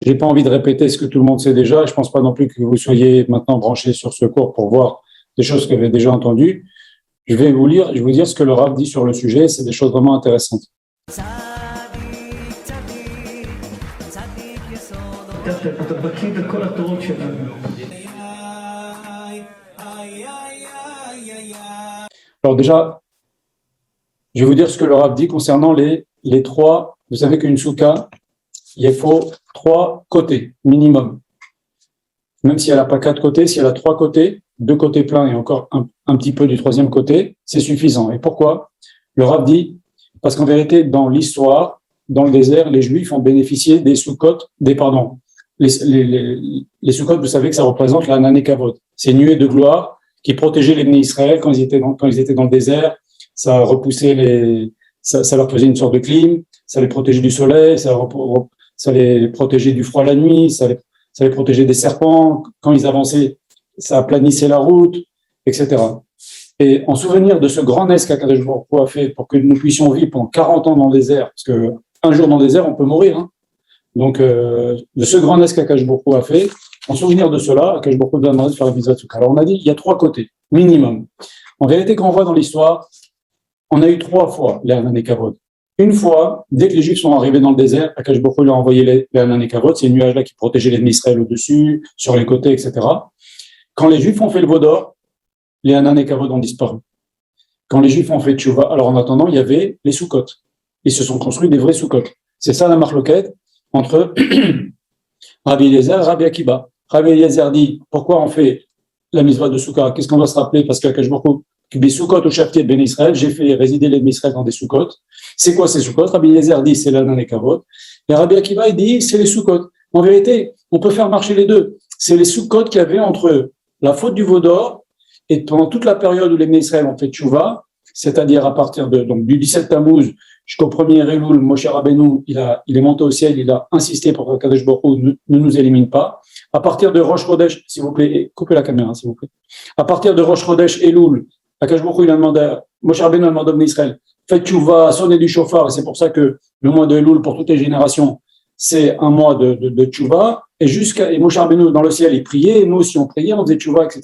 j'ai pas envie de répéter ce que tout le monde sait déjà. Je pense pas non plus que vous soyez maintenant branchés sur ce cours pour voir des choses que vous avez déjà entendues. Je vais vous dire ce que le Rav dit sur le sujet. C'est des choses vraiment intéressantes. Alors déjà, je vais vous dire ce que le Rav dit concernant les trois. Vous savez qu'une souka, il faut 3 côtés minimum. Même si elle n'a pas 4 côtés, si elle a 3 côtés, 2 côtés pleins et encore un petit peu du 3e côté, c'est suffisant. Et pourquoi? Le Rav dit, parce qu'en vérité, dans l'histoire, dans le désert, les Juifs ont bénéficié des soukotes, les soukotes, vous savez que ça représente la nané kavod. C'est une nuée de gloire qui protégeait les Bnei Israël quand ils étaient dans le désert. Ça repoussait ça leur faisait une sorte de clim, ça les protégeait du soleil, ça les protégeait du froid la nuit, ça les protégeait des serpents. Quand ils avançaient, ça aplanissait la route, etc. Et en souvenir de ce grand nez qu'Akadosh Baruch Hu a fait pour que nous puissions vivre pendant 40 ans dans le désert, parce que un jour dans le désert, on peut mourir. Hein. Donc, de ce grand nez qu'Akadosh Baruch Hu a fait, en souvenir de cela, Akadosh Baruch Hu nous a demandé de faire la mitzvah Souka. Alors, on a dit, il y a 3 côtés, minimum. En vérité, quand on voit dans l'histoire, on a eu 3 fois les Hanané Kavod. Une fois, dès que les Juifs sont arrivés dans le désert, Akadosh Baruch Hu leur a envoyé les Hanané Kavod, ces nuages-là qui protégeaient les Israël au-dessus, sur les côtés, etc. Quand les Juifs ont fait le Vaudor, les Hanané Kavod ont disparu. Quand les Juifs ont fait Tchouva, alors en attendant, il y avait les Soukot. Ils se sont construits des vrais Soukot. C'est ça la marloquette entre Rabbi Eliezer et Rabbi Akiba. Rabbi Eliezer dit, pourquoi on fait la mitzvah de Souka? Qu'est-ce qu'on doit se rappeler? Parce qu'Akadosh Baruch Hu, des Soukot au chafetier de Ben Israël, j'ai fait résider les Ben Israël dans des Soukot. C'est quoi ces Soukot? Rabbi Eliezer dit, c'est l'Hanané Kavod. Et Rabbi Akiba, il dit, c'est les Soukot. En vérité, on peut faire marcher les deux. C'est les Soukot qu'il y avait entre la faute du Vaudor et pendant toute la période où les Ben Israël ont fait Tchouva, c'est-à-dire à partir du 17 Tammuz jusqu'au 1er Elul, Moshe Rabbeinu, il est monté au ciel, il a insisté pour que Kadosh Baruch Hu ne nous élimine pas. À partir de Rosh Chodesh, s'il vous plaît, coupez la caméra, s'il vous plaît. À partir de Rosh Chodesh, Elul, Kadosh Baruch Hu, il a demandé, Moshe Rabbeinu a demandé aux Ben Israël, faites tchouva, sonnez du chauffard, et c'est pour ça que le mois de Elul, pour toutes les générations, c'est un mois de tchouva, et Moshe Rabbeinu, dans le ciel, il priait, et nous aussi on priait, on faisait tchouva, etc.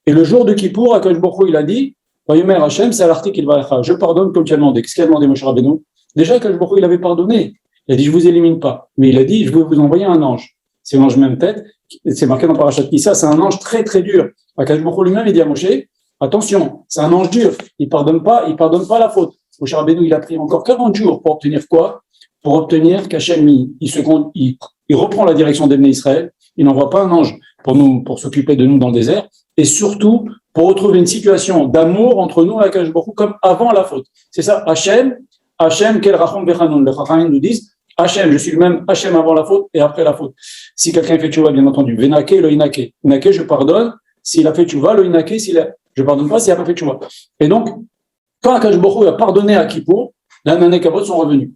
Et le jour de Kippour, Kadosh Baruch Hu, il a dit, Vayomer Hashem, c'est l'article qu'il va faire. Je pardonne comme tu as demandé. Qu'est-ce qu'il a demandé, Moshe Rabbeinu? Déjà, Kadosh Baruch Hu, il avait pardonné. Il a dit, je vous élimine pas. Mais il a dit, je vais vous envoyer un ange. C'est l'ange même tête. C'est marqué dans Parashat Kissa, c'est un ange très, très dur. Kadosh Baruch Hu lui-même, il dit à Moshe, attention, c'est un ange dur. Il pardonne pas la faute. Moshe Rabbeinu, il a pris encore 40 jours pour obtenir quoi? Pour obtenir qu'Hachem, il reprend la direction des Bnei Israël. Il n'envoie pas un ange pour s'occuper de nous dans le désert. Et surtout, pour retrouver une situation d'amour entre nous et Akadosh Baruch Hu comme avant la faute. C'est ça, Hachem, quel rachom vechanoun. Les Chachamim nous disent, Hachem, je suis le même Hachem avant la faute et après la faute. Si quelqu'un fait tchouva, bien entendu, venake, le inake. Inake, je pardonne. S'il a fait tchouva, le inake, je pardonne pas s'il n'a pas fait tchouva. Et donc, quand Akadosh Baruch Hu a pardonné à Kippour, les Hanané Kavod sont revenus.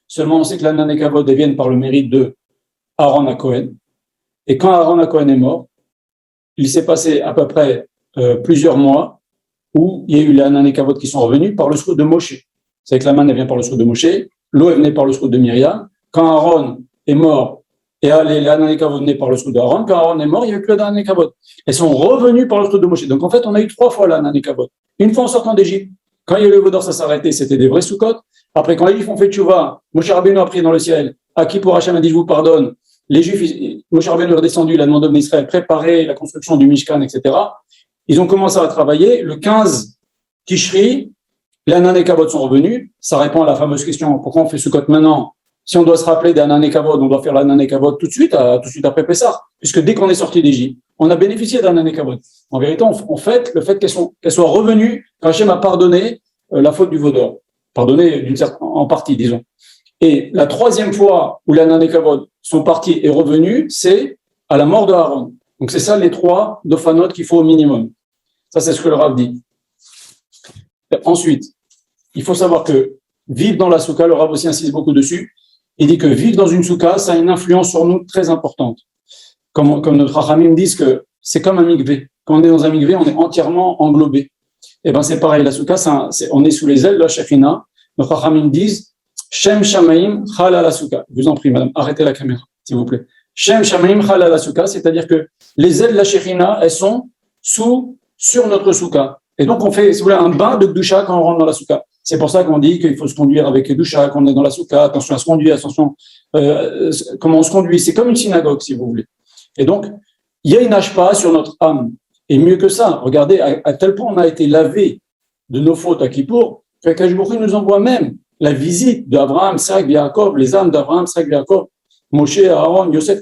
Seulement, on sait que les Hanané Kavod viennent par le mérite de Aaron à Cohen. Et quand Aaron à Cohen est mort, il s'est passé à peu près plusieurs mois où il y a eu les Hanané Kavod qui sont revenus par le srout de Moshe. C'est que la manne vient par le srout de Moshe, l'eau est venue par le srout de Myriam. Quand Aaron est mort, et les Hanané Kavod venaient par le srout d'Aaron, quand Aaron est mort, il n'y a eu plus d'Hanané Kavod. Elles sont revenues par le srout de Moshe. Donc en fait, on a eu 3 fois les Hanané Kavod. Une fois en sortant d'Égypte, quand il y a eu le Vaudor, ça s'arrêtait, c'était des vrais soukot. Après, quand les Juifs ont fait tchouva, Moshe Rabbeinu a prié dans le ciel, à qui pour Hachem a dit je vous pardonne. Les Juifs, Moshe Rabbeinu est redescendu, il a demandé aux Israël préparer la construction du Mishkan, etc. Ils ont commencé à travailler. Le 15 Tishri, les Hanané Kavod sont revenus. Ça répond à la fameuse question, pourquoi on fait Sukkot maintenant? Si on doit se rappeler des Hanané Kavod, on doit faire l'Hanané Kavod tout de suite après Pessah. Puisque dès qu'on est sorti d'Égypte, on a bénéficié d'Hanané Kavod. En vérité, on fait le fait qu'elles soient revenues, quand Hachem a pardonné la faute du Vaudor. Pardonné en partie, disons. Et la 3e fois où les Hanané Kavod sont partis et revenus, c'est à la mort de Aaron. Donc c'est ça les 3 dofanot qu'il faut au minimum. Ça, c'est ce que le Rav dit. Ensuite, il faut savoir que vivre dans la souka, le Rav aussi insiste beaucoup dessus, il dit que vivre dans une souka, ça a une influence sur nous très importante. Comme notre Chachamim disent que c'est comme un mikvé. Quand on est dans un mikvé, on est entièrement englobé. Et ben c'est pareil, la souka, on est sous les ailes de la Shekhinah. Nos Chachamim disent Shem Shamaim Chala la souka. Je vous en prie, madame, arrêtez la caméra. s'il vous plaît. Shem Shamaim Chalal Souka, c'est-à-dire que les ailes de la Shekhinah, elles sont sur notre souka. Et donc, on fait, si vous voulez, un bain de Kedusha quand on rentre dans la souka. C'est pour ça qu'on dit qu'il faut se conduire avec Kedusha quand on est dans la souka, attention à se conduire, attention comment on se conduit. C'est comme une synagogue, si vous voulez. Et donc, il y a une hashpa sur notre âme. Et mieux que ça, regardez, à tel point on a été lavé de nos fautes à Kippour, qu'Akadosh Baruch Hu nous envoie même la visite d'Abraham, Isaac, Yaakov, les âmes d'Abraham, Isaac, Yaakov, Moshe, Aaron, Yosef.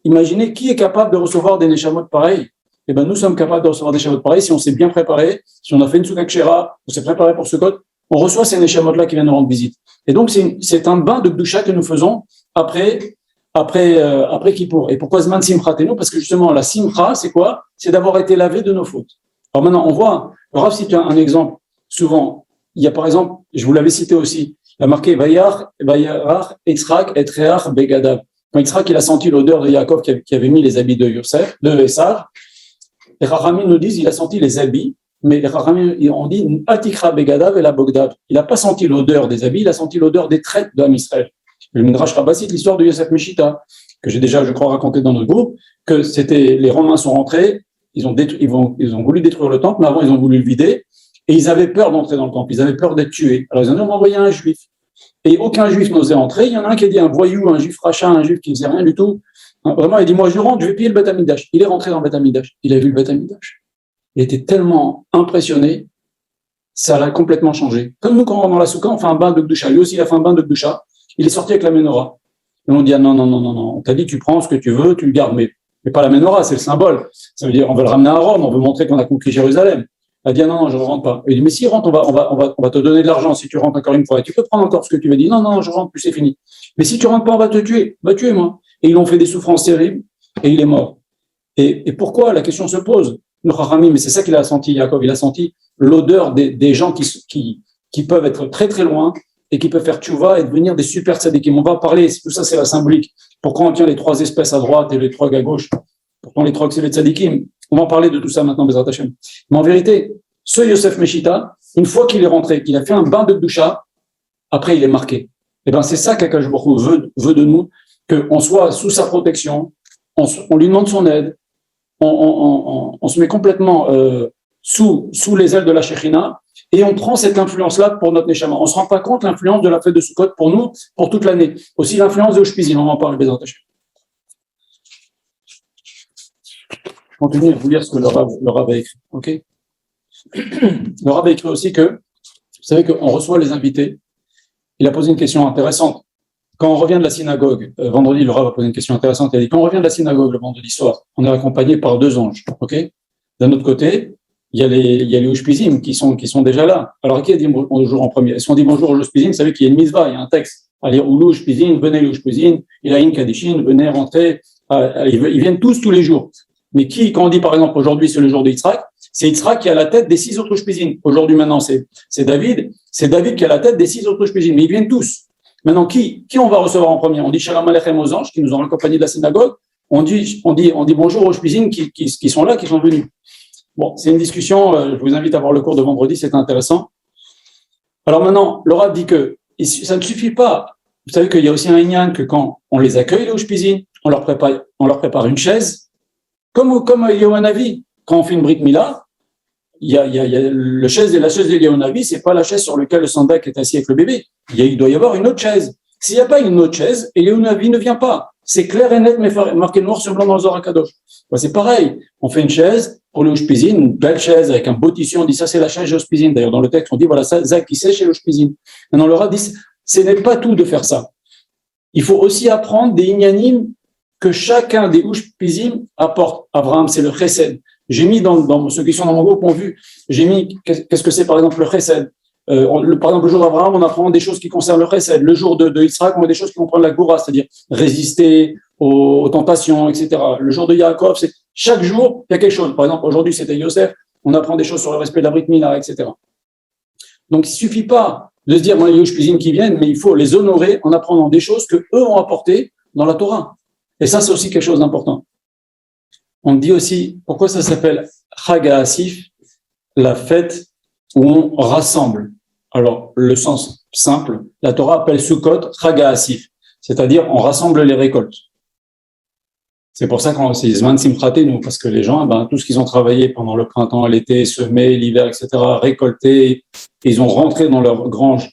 Imaginez qui est capable de recevoir des neshamot pareils. Eh ben, nous sommes capables de recevoir des neshamot pareils si on s'est bien préparé, si on a fait une soukha kshera, on s'est préparé pour ce code, on reçoit ces neshamot-là qui viennent nous rendre visite. Et donc, c'est un bain de Kedusha que nous faisons après Kippour. Et pourquoi Zman Simchatenu? Parce que justement, la Simcha, c'est quoi? C'est d'avoir été lavé de nos fautes. Alors maintenant, on voit, le Rav cite un exemple, souvent, il y a par exemple, je vous l'avais cité aussi, il a marqué Vayar, Yitzhak, et Reach, Begadav. Quand Yitzhak, il a senti l'odeur de Yaakov qui avait mis les habits de Yosef, de Esav, les Rachamim nous disent, il a senti les habits, mais les Rachamim, on dit, Atikra Begadav et la Bogdav. Il n'a pas senti l'odeur des habits, il a senti l'odeur des traites d'Am Israël. Le Midrash Rabbah cite l'histoire de Yosef Meshita, que j'ai déjà, je crois, raconté dans notre groupe, que c'était, les Romains sont rentrés, ils ont voulu détruire le temple, mais avant, ils ont voulu le vider, et ils avaient peur d'entrer dans le temple, ils avaient peur d'être tués. Alors, ils ont dit, on va envoyer un juif. Et aucun juif n'osait entrer. Il y en a un qui a dit un voyou, un juif rachat, un juif qui ne faisait rien du tout. Vraiment, il dit, moi, je rentre, je vais piller le Beth Amikdash. Il est rentré dans le Beth Amikdash. Il a vu le Beth Amikdash. Il était tellement impressionné, ça l'a complètement changé. Comme nous, quand on rentre dans la soukha, on fait un bain de Kedusha. Lui aussi, il a fait un bain de Kedusha. Il est sorti avec la menorah. Et on dit, ah, non. On t'a dit, tu prends ce que tu veux, tu le gardes. Mais pas la menorah, c'est le symbole. Ça veut dire, on veut le ramener à Rome, on veut montrer qu'on a conquis Jérusalem. Il a dit, non, je ne rentre pas. Il dit, mais si rentre, on va te donner de l'argent si tu rentres encore une fois. Et tu peux prendre encore ce que tu veux. Il dit, non, je rentre plus, c'est fini. Mais si tu rentres pas, on va te tuer. Va tuer, moi. Et ils l'ont fait des souffrances terribles, et il est mort. Et pourquoi? La question se pose. Le Chachamim, mais c'est ça qu'il a senti, Yaakov. Il a senti l'odeur des gens qui peuvent être très, très loin et qui peuvent faire tchouva et devenir des super tzadikim. On va parler, tout ça, c'est la symbolique. Pourquoi on tient les trois espèces à droite et les trois à gauche? Pourtant, les trois, c'est les tzadikim. On va en parler de tout ça maintenant, Bezrat Hashem. Mais en vérité, ce Yosef Meshita, une fois qu'il est rentré, qu'il a fait un bain de Kedusha, après, il est marqué. Et ben, c'est ça qu'Akadosh Baruch Hu veut de nous, qu'on soit sous sa protection, on lui demande son aide, on se met complètement sous les ailes de la Shekhinah, et on prend cette influence-là pour notre Neshama. On ne se rend pas compte l'influence de la fête de Sukkot pour nous, pour toute l'année. Aussi l'influence de Ushpizin, on va en parler, Bezrat Hashem. Je continue à vous lire ce que le Rav a écrit. Okay. Le Rav a écrit aussi que, vous savez qu'on reçoit les invités. Il a posé une question intéressante. Quand on revient de la synagogue, vendredi, le Rav a posé une question intéressante. Il a dit, quand on revient de la synagogue le vendredi soir, on est accompagné par 2 anges. Okay. D'un autre côté, il y a les Ushpizim qui sont déjà là. Alors, qui a dit bonjour en premier? Est-ce qu'on dit bonjour aux Ushpizim? Vous savez qu'il y a une mitzvah, il y a un texte. Allez, Oulou Ushpizim, venez les Ushpizim, il a une Kadishin, venez rentrer. Ils viennent tous les jours. Mais quand on dit par exemple aujourd'hui c'est le jour de Yitzhak, c'est Yitzhak qui a la tête des 6 autres Ushpizim. Aujourd'hui maintenant c'est David qui a la tête des 6 autres Ushpizim. Mais ils viennent tous. Maintenant qui on va recevoir en premier? On dit Shalom Aleichem aux anges qui nous ont accompagnés de la synagogue. On dit bonjour aux Ushpizim qui sont là, qui sont venus. Bon, c'est une discussion. Je vous invite à voir le cours de vendredi, c'est intéressant. Alors maintenant, le Rav dit que ça ne suffit pas. Vous savez qu'il y a aussi un inyan que quand on les accueille les Ushpizim, on leur prépare une chaise. Comme Eliyahu, quand on fait une brit mila, il y a la chaise d'Eliyahu, c'est pas la chaise sur laquelle le sandak est assis avec le bébé. Il doit y avoir une autre chaise. S'il n'y a pas une autre chaise, Eliyahu ne vient pas. C'est clair et net, mais marqué noir sur blanc dans le Zohar HaKadosh. C'est pareil. On fait une chaise pour le Ushpizin, une belle chaise avec un beau tissu. On dit ça, c'est la chaise de Ushpizin. D'ailleurs, dans le texte, on dit voilà, ça, Zach qui sait chez le Ushpizin. Maintenant, le Rav dit, ce n'est pas tout de faire ça. Il faut aussi apprendre des inyanim que chacun des Ushpizim apporte. Abraham, c'est le chesed. J'ai mis dans ceux qui sont dans mon groupe ont vu, j'ai mis qu'est-ce que c'est par exemple le chesed. Par exemple, le jour d'Abraham, on apprend des choses qui concernent le chesed. Le jour de Yitzhak, on a des choses qui concernent la goura, c'est-à-dire résister aux tentations, etc. Le jour de Yaakov, c'est chaque jour, il y a quelque chose. Par exemple, aujourd'hui, c'était Yosef, on apprend des choses sur le respect de la Brit Mila, etc. Donc, il ne suffit pas de se dire, moi, il y a Ushpizim qui viennent, mais il faut les honorer en apprenant des choses que eux ont apportées dans la Torah. Et ça, c'est aussi quelque chose d'important. On dit aussi, pourquoi ça s'appelle Chag HaAsif, la fête où on rassemble. Alors, le sens simple, la Torah appelle Sukkot Chag HaAsif. C'est-à-dire, on rassemble les récoltes. C'est pour ça qu'on c'est Zman Simchatenu, parce que les gens, tout ce qu'ils ont travaillé pendant le printemps, l'été, semé, l'hiver, etc., récolté, ils ont rentré dans leur grange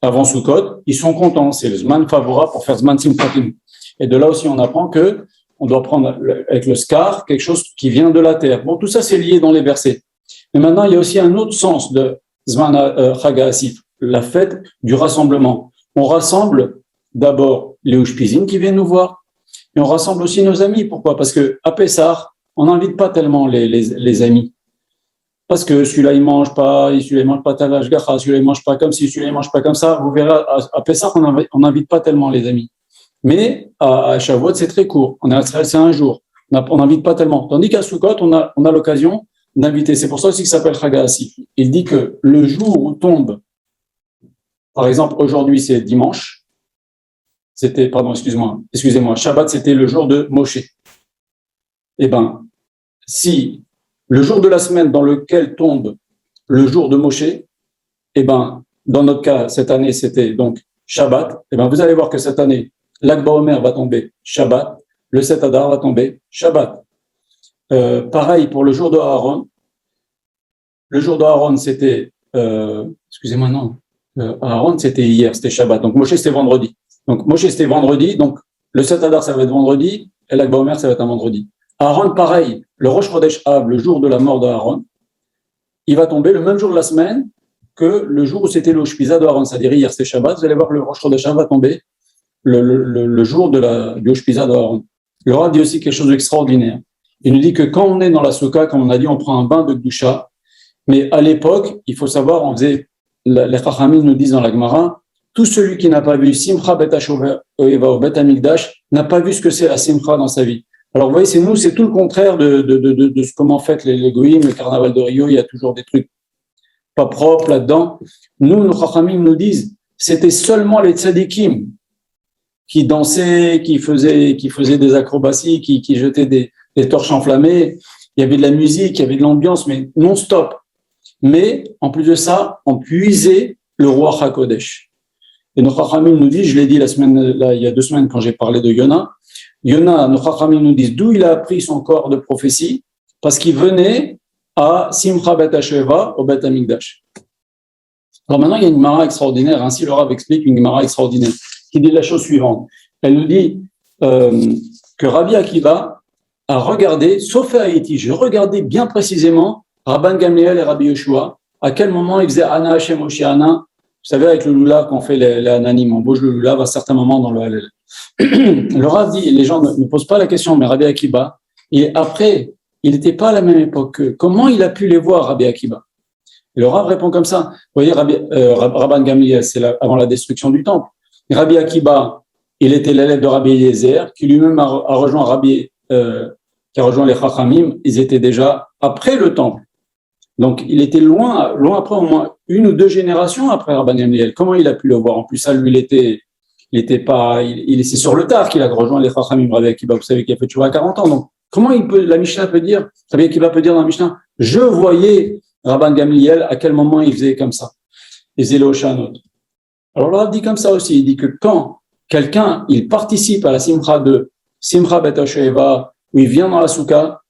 avant Sukkot, ils sont contents. C'est le Zman favorable pour faire Zman Simchatenu. Et de là aussi, on apprend que on doit prendre avec le Skar quelque chose qui vient de la terre. Bon, tout ça, c'est lié dans les versets. Mais maintenant, il y a aussi un autre sens de Zman Chag HaAsif, la fête du rassemblement. On rassemble d'abord les Ushpizim qui viennent nous voir, et on rassemble aussi nos amis. Pourquoi? Parce que à Pessah, on n'invite pas tellement les amis. Parce que celui-là, il mange pas, celui-là, il mange pas tel ashgacha, celui-là, il mange pas comme ci, celui-là, il mange pas comme ça. Vous verrez, à Pessah, on n'invite pas tellement les amis. Mais à Shavuot, c'est très court. En Israël, c'est un jour. On n'invite pas tellement. Tandis qu'à Sukkot, on a l'occasion d'inviter. C'est pour ça aussi que ça s'appelle Chag HaAsif. Il dit que le jour où tombe, par exemple, aujourd'hui, c'est dimanche. Excusez-moi, Shabbat, c'était le jour de Moshe. Eh ben, si le jour de la semaine dans lequel tombe le jour de Moshe, eh ben, dans notre cas, cette année, c'était donc Shabbat, eh ben, vous allez voir que cette année, l'Ag BaOmer va tomber Shabbat, le 7 Adar va tomber Shabbat. Pareil pour le jour de Aaron. Le jour de Aaron, c'était, Aaron, c'était hier, c'était Shabbat. Donc, Moshe, c'était vendredi. Donc, Moshe, c'était vendredi. Donc, le 7 Adar, ça va être vendredi. Et l'Ag BaOmer, ça va être un vendredi. Aaron, pareil. Le Rosh Chodesh Av, le jour de la mort d'Aaron, il va tomber le même jour de la semaine que le jour où c'était le Shpiza d'Aaron. C'est-à-dire, hier, c'était Shabbat. Vous allez voir que le Rosh Chodesh Av va tomber le jour du Shpiza d'Aaron. Le Rav dit aussi quelque chose d'extraordinaire. Il nous dit que quand on est dans la Souka, comme on a dit, on prend un bain de Gdusha. Mais à l'époque, il faut savoir, les Chachamim nous disent dans la Gemara, tout celui qui n'a pas vu Simcha Bet HaShoeva au Bet HaMikdash n'a pas vu ce que c'est la Simcha dans sa vie. Alors, vous voyez, c'est tout le contraire de ce comment fait les Goïm, le carnaval de Rio, il y a toujours des trucs pas propres là-dedans. Nous, nos Chachamim nous disent, c'était seulement les tzadikim qui dansaient, qui faisaient des acrobaties, qui jetaient des torches enflammées. Il y avait de la musique, il y avait de l'ambiance, mais non-stop. Mais, en plus de ça, on puisait le roi HaKodesh. Et nos Chachamim nous disent, je l'ai dit il y a 2 semaines quand j'ai parlé de Yona, nos Chachamim nous disent d'où il a appris son corps de prophétie, parce qu'il venait à Simcha Bet HaShoeva au Bet HaMikdash. Alors maintenant, il y a une Gemara extraordinaire, ainsi le Rav explique une Gemara extraordinaire, qui dit la chose suivante. Elle nous dit que Rabbi Akiva a regardé, sauf à Haïti, je regardais bien précisément Rabban Gamliel et Rabbi Yoshua, à quel moment ils faisaient Ana Hashem Oshiana. Vous savez, avec le lulav qu'on fait les ananim, on bouge le lulav à certains moments dans le Hallel. Le Rav dit, les gens ne posent pas la question, mais Rabbi Akiva, après, il n'était pas à la même époque. Comment il a pu les voir, Rabbi Akiva? Et le Rav répond comme ça. Vous voyez, Rabban Gamliel, c'est avant la destruction du temple. Et Rabbi Akiva, il était l'élève de Rabbi Eliezer, qui lui-même a rejoint qui a rejoint les Chachamim. Ils étaient déjà après le temple. Donc, il était loin après, au moins 1 ou 2 générations après Rabban Gamliel. Comment il a pu le voir? En plus, ça, lui, c'est sur le tard qu'il a rejoint les Chachamim. Rabbi Akiva, vous savez qu'il a fait toujours à 40 ans. Donc, comment la Mishnah peut dire, Rabbi Akiva peut dire dans la Mishnah, je voyais Rabban Gamliel, à quel moment il faisait comme ça? Il faisait le Hoshanot. Alors, le Rav dit comme ça aussi. Il dit que quand quelqu'un, il participe à la Simcha de Simcha Bet HaShoeva, où il vient dans la Souka,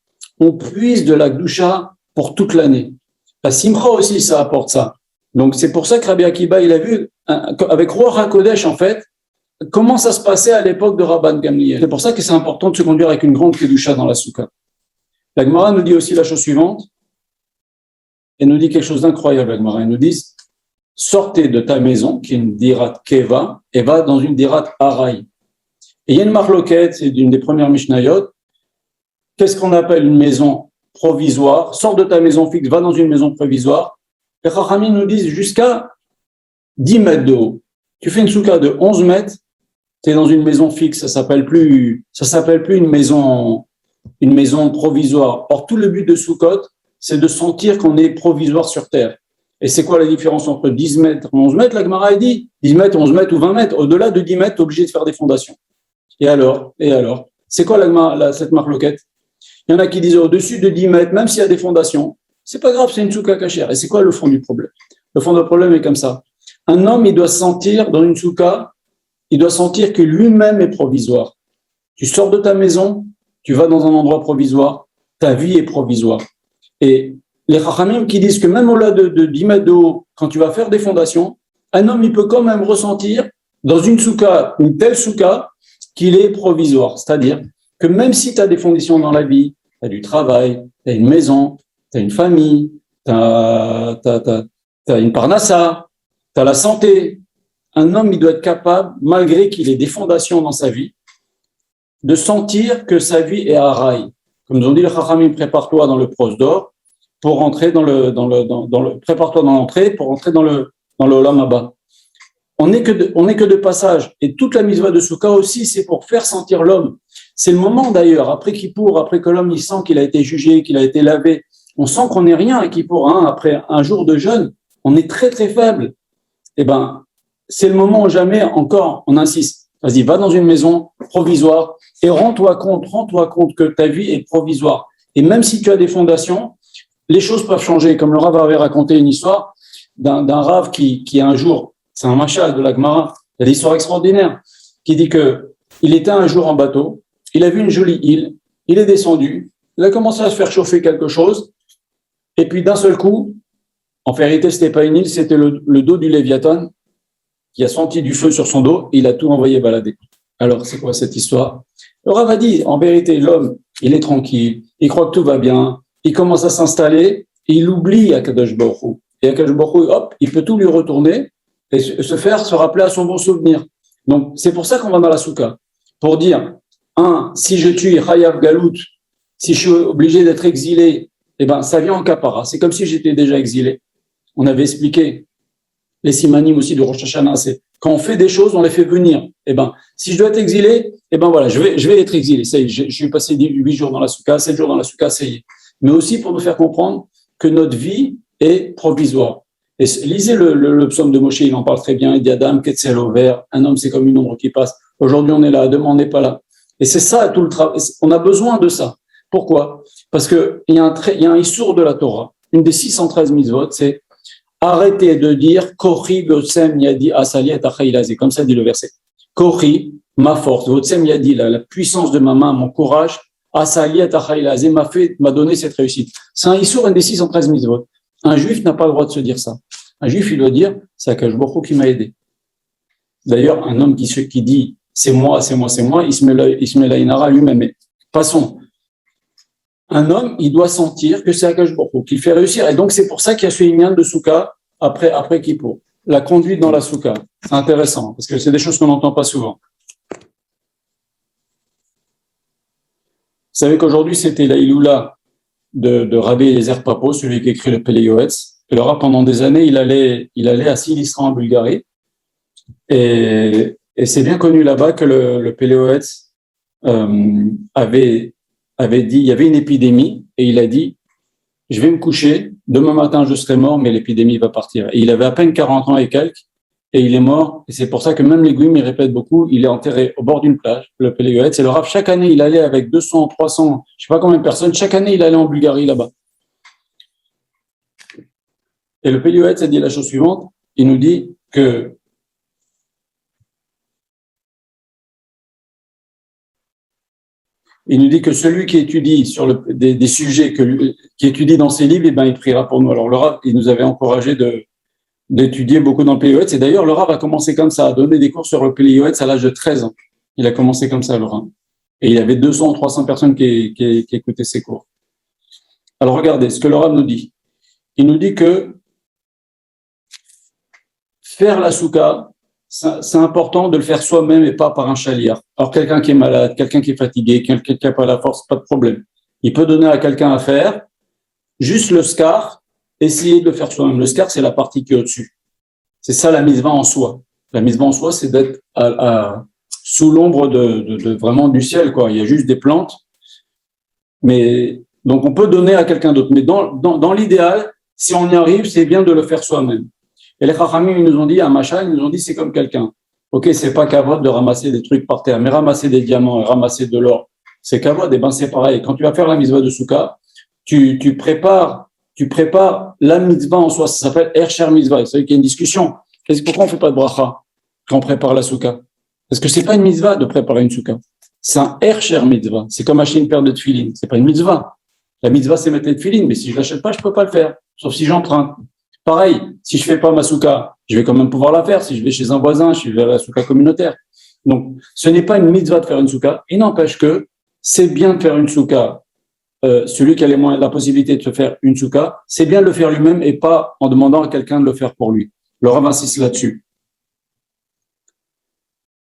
on puise de la Gdusha pour toute l'année. La Simcha aussi, ça apporte ça. Donc, c'est pour ça que Rabbi Akiva, il a vu, avec Roi HaKodesh, en fait, comment ça se passait à l'époque de Rabban Gamliel. C'est pour ça que c'est important de se conduire avec une grande Kedusha dans la Souka. La Gemara nous dit aussi la chose suivante. Elle nous dit quelque chose d'incroyable, la Gemara. Elle nous dit, sortez de ta maison, qui est une dirat keva, et va dans une dirat aray. Et il y a une marloquette, c'est d'une des premières Mishnayot. Qu'est-ce qu'on appelle une maison provisoire? Sors de ta maison fixe, va dans une maison provisoire. Les Chachamim nous disent jusqu'à 10 mètres de haut. Tu fais une souka de 11 mètres, tu es dans une maison fixe, ça s'appelle plus une maison provisoire. Or, tout le but de Soukot, c'est de sentir qu'on est provisoire sur terre. Et c'est quoi la différence entre 10 mètres et 11 mètres? La Gemara a dit 10 mètres, 11 mètres ou 20 mètres. Au-delà de 10 mètres, tu es obligé de faire des fondations. Et alors? C'est quoi cette marloquette? Il y en a qui disent au-dessus de 10 mètres, même s'il y a des fondations, c'est pas grave, c'est une souka cachère. Et c'est quoi le fond du problème? Le fond du problème est comme ça. Un homme, il doit sentir dans une souka, il doit sentir que lui-même est provisoire. Tu sors de ta maison, tu vas dans un endroit provisoire, ta vie est provisoire. Et les Chachamim qui disent que même au-delà de 10 mètres de haut, quand tu vas faire des fondations, un homme, il peut quand même ressentir dans une souka, une telle souka, qu'il est provisoire. C'est-à-dire que même si tu as des fondations dans la vie, tu as du travail, tu as une maison, tu as une famille, tu as une parnassa, tu as la santé, un homme, il doit être capable, malgré qu'il ait des fondations dans sa vie, de sentir que sa vie est à rail. Comme nous ont dit les Chachamim, prépare-toi dans le prosdor pour rentrer prépare-toi dans l'entrée pour rentrer dans le Olam Haba. On n'est que de passage. Et toute la mitzvah de Souka aussi, c'est pour faire sentir l'homme. C'est le moment d'ailleurs, après Kippour, après que l'homme il sent qu'il a été jugé, qu'il a été lavé, on sent qu'on n'est rien à Kippour. Après un jour de jeûne, on est très très faible. Eh ben, c'est le moment où jamais encore on insiste. Vas-y, va dans une maison provisoire et rends-toi compte que ta vie est provisoire. Et même si tu as des fondations, les choses peuvent changer. Comme le Rav avait raconté une histoire d'un Rav qui un jour, c'est un machal de la Gemara, il y a des histoires extraordinaires, qui dit que il était un jour en bateau, il a vu une jolie île, il est descendu, il a commencé à se faire chauffer quelque chose, et puis d'un seul coup, en vérité, c'était pas une île, c'était le dos du Léviathan, qui a senti du feu sur son dos, et il a tout envoyé balader. Alors, c'est quoi cette histoire? Le Rav a dit, en vérité, l'homme, il est tranquille, il croit que tout va bien, il commence à s'installer, et il oublie Akadosh Baruch Hu. Et Akadosh Baruch Hu, hop, il peut tout lui retourner, et se rappeler à son bon souvenir. Donc, c'est pour ça qu'on va dans la souka. Pour dire, si je tue Chayav Galout, si je suis obligé d'être exilé, eh ben, ça vient en kapara. C'est comme si j'étais déjà exilé. On avait expliqué les simanim aussi de Rosh Hashanah, c'est quand on fait des choses, on les fait venir. Eh ben, si je dois être exilé, eh ben voilà, je vais être exilé. Ça y est, je suis passé 8 jours dans la souka, 7 jours dans la souka, ça y est. Mais aussi pour nous faire comprendre que notre vie est provisoire. Et lisez le psaume de Moshe, il en parle très bien. Il dit Adam, Ketzel Over, un homme c'est comme une ombre qui passe. Aujourd'hui on est là, demain on n'est pas là. Et c'est ça tout le travail. On a besoin de ça. Pourquoi? Parce que il y a un issour de la Torah. Une des 613 mitzvot, c'est arrêtez de dire Kochi Votsem Yadi Asaliet Achailazé. Comme ça dit le verset. Kochi, ma force, Votsem Yadi, la puissance de ma main, mon courage, Asaliet Achailazé m'a donné cette réussite. C'est un issour, une des 613 mitzvot. Un juif n'a pas le droit de se dire ça. Un juif, il doit dire, c'est Akadosh Baruch Hu qui m'a aidé. D'ailleurs, un homme qui dit, c'est moi, il se met la inara lui-même. Mais passons. Un homme, il doit sentir que c'est Akadosh Baruch Hu qui fait réussir. Et donc, c'est pour ça qu'il y a ce inyan de souka après Kippour. La conduite dans la souka. C'est intéressant, parce que c'est des choses qu'on n'entend pas souvent. Vous savez qu'aujourd'hui, c'était la Iloula de Rabbi Eliezer Papo, celui qui écrit le Pele Yoetz. Et le Rav, pendant des années, il allait à Silistra en Bulgarie. Et c'est bien connu là-bas que le Pele Yoetz avait dit, il y avait une épidémie, et il a dit, je vais me coucher, demain matin je serai mort, mais l'épidémie va partir. Et il avait à peine 40 ans et quelques, et il est mort. Et c'est pour ça que même les Gouyim, ils répètent beaucoup, il est enterré au bord d'une plage, le Pele Yoetz. Et le Rav, chaque année, il allait avec 200, 300, je sais pas combien de personnes, chaque année, il allait en Bulgarie là-bas. Et le Pele Yoetz a dit la chose suivante, il nous dit que celui qui étudie sur des sujets qui étudie dans ses livres, eh ben, il priera pour nous. Alors le Rav, il nous avait encouragé d'étudier beaucoup dans le Pele Yoetz. Et d'ailleurs, le Rav a commencé comme ça, à donner des cours sur le Pele Yoetz à l'âge de 13 ans. Il a commencé comme ça, le Rav. Et il y avait 200 ou 300 personnes qui écoutaient ses cours. Alors regardez ce que le Rav nous dit. Il nous dit que faire la souka, c'est important de le faire soi-même et pas par un chaliar. Alors quelqu'un qui est malade, quelqu'un qui est fatigué, quelqu'un qui n'a pas la force, pas de problème. Il peut donner à quelqu'un à faire, juste le scar, essayer de le faire soi-même. Le scar, c'est la partie qui est au-dessus. C'est ça la mitzvah en soi. La mitzvah en soi, c'est d'être sous l'ombre de vraiment du ciel, quoi. Il y a juste des plantes. Mais donc on peut donner à quelqu'un d'autre. Mais dans l'idéal, si on y arrive, c'est bien de le faire soi-même. Et les Chachamim, ils nous ont dit, à Macha, ils nous ont dit, c'est comme quelqu'un. Ok, c'est pas kavod de ramasser des trucs par terre, mais ramasser des diamants et ramasser de l'or, c'est kavod. Et ben c'est pareil. Quand tu vas faire la mitzvah de Souka, tu prépares la mitzvah en soi. Ça s'appelle Ercher mitzvah. Vous savez qu'il y a une discussion. Pourquoi on fait pas de bracha quand on prépare la Souka? Parce que c'est pas une mitzvah de préparer une souka. C'est un hercher mitzvah. C'est comme acheter une paire de tefilines. C'est pas une mitzvah. La mitzvah, c'est mettre les tefilines, mais si je l'achète pas, je peux pas le faire. Sauf si j'emprunte. Pareil, si je fais pas ma souka, je vais quand même pouvoir la faire. Si je vais chez un voisin, je vais à la souka communautaire. Donc, ce n'est pas une mitzvah de faire une souka. Il n'empêche que c'est bien de faire une souka. Celui qui a les moyens, la possibilité de se faire une souka, c'est bien de le faire lui-même et pas en demandant à quelqu'un de le faire pour lui. Le Rav insiste là-dessus.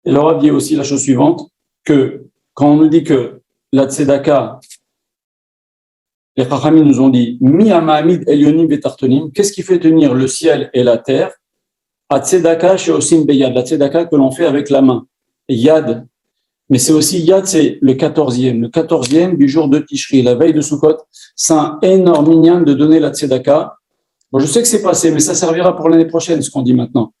Et le Rav dit aussi la chose suivante, que quand on nous dit que la tzedaka, les Chachamim nous ont dit, mi ha'ma'amid elyonim vetartonim, qu'est-ce qui fait tenir le ciel et la terre? A tzedaka she'osim beyad, la tzedaka que l'on fait avec la main. Et yad, mais c'est aussi yad, c'est le 14e du jour de Tishri, la veille de Sukkot. C'est un énorme minyan de donner la tzedaka. Bon, je sais que c'est passé, mais ça servira pour l'année prochaine, ce qu'on dit maintenant.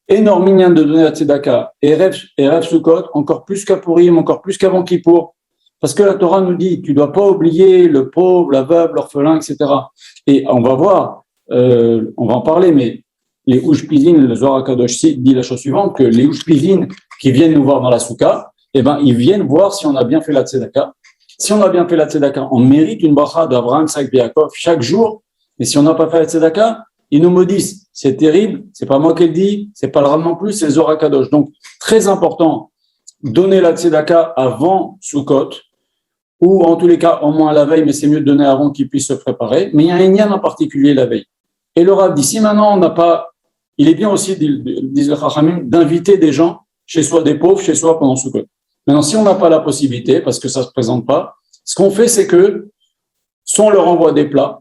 Énorme minyan de donner la tzedaka. Et Erev Sukkot, encore plus qu'à Purim, encore plus qu'avant Kippour. Parce que la Torah nous dit, tu dois pas oublier le pauvre, la veuve, l'orphelin, etc. Et on va voir, on va en parler, mais les Ushpizin, le Zohar HaKadosh dit la chose suivante, que les Ushpizin qui viennent nous voir dans la souka, eh ben, ils viennent voir si on a bien fait la tzedaka. Si on a bien fait la tzedaka, on mérite une bracha d'Abraham, Isaac, Yaakov chaque jour. Et si on n'a pas fait la tzedaka, ils nous maudissent. C'est terrible, c'est pas moi qui le dis, c'est pas le Rav non plus, c'est le Zohar HaKadosh. Donc, très important, donner la tzedaka avant Sukkot, ou en tous les cas, au moins la veille, mais c'est mieux de donner avant qu'ils puissent se préparer. Mais il y a un inyan en particulier la veille. Et le Rav dit, si maintenant on n'a pas, il est bien aussi, disent les Chachamim, d'inviter des gens chez soi, des pauvres, chez soi pendant Sukkot. Maintenant, si on n'a pas la possibilité, parce que ça ne se présente pas, ce qu'on fait, c'est que soit on leur envoie des plats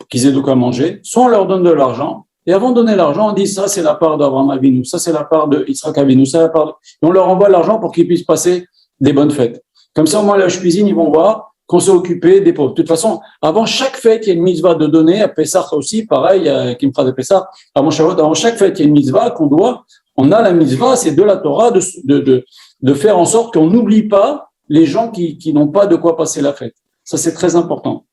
qu'ils aient de quoi manger, soit on leur donne de l'argent, et avant de donner l'argent, on dit ça c'est la part d'Abraham Avinu, ça c'est la part de Yitzhak Avinu, ça c'est la part de... Et on leur envoie l'argent pour qu'ils puissent passer des bonnes fêtes. Comme ça, au moins, la cuisine, ils vont voir qu'on s'est occupé des pauvres. De toute façon, avant chaque fête, il y a une mitzvah de donner, à Pessah aussi, pareil, Kimcha de Pessah, avant Shavuot, avant chaque fête, il y a une mitzvah qu'on doit, on a la mitzvah, c'est de la Torah, de faire en sorte qu'on n'oublie pas les gens qui n'ont pas de quoi passer la fête. Ça, c'est très important.